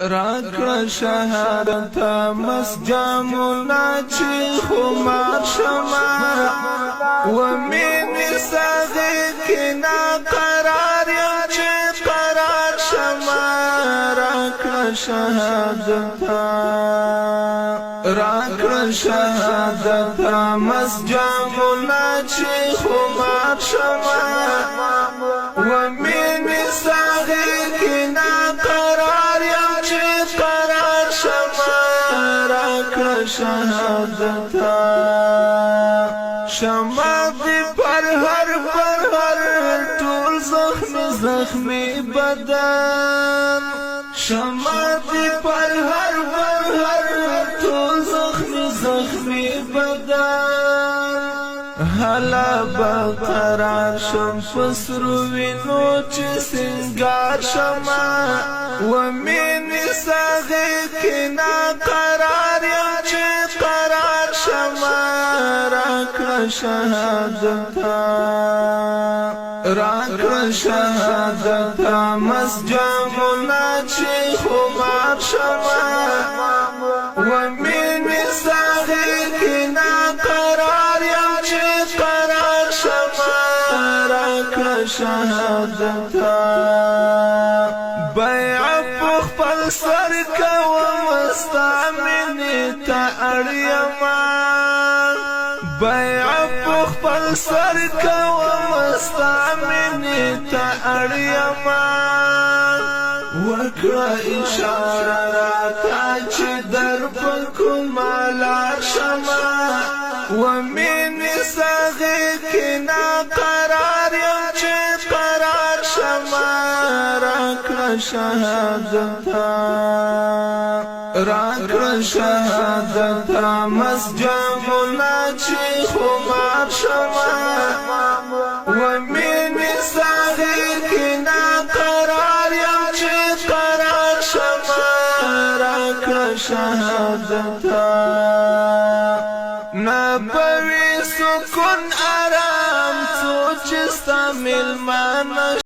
راکړه شهادت مسجمنا چې خمار شما ومن ساغي کنا قرار یم چې قرار شما راکړه شهادت مسجمنا چې خمار شما ومن ساغي کنا قرار یم چې قرار شما راکړه شهادت شما دی پر هر ټول زخمی بدن شما دی پر هر ټول زخمی بدن حالا بقرار شم فسرو وینو چې سنگار شما ومن ساغی کنا قرار یم چې قرار شما راکړه شهادت مسجمنا چې خمار شما ومن ساغی کنا قرار یم چې قرار شما راکړه شهادت بیع خپل سر کوم استامن ته اړیما بیع خپل سر کوم استامن ته اړیما وکړه اشاره تا چې در پکوم لار شما ومن ساغي کنا قرار یم چې قرار شما راکړه شهادت مسجمنا چې خمار شما ومن ساغي کنا قرار یم چې قرار شما راکړه شهادت نبوي سکون آرام څو چې ستا مېلمانه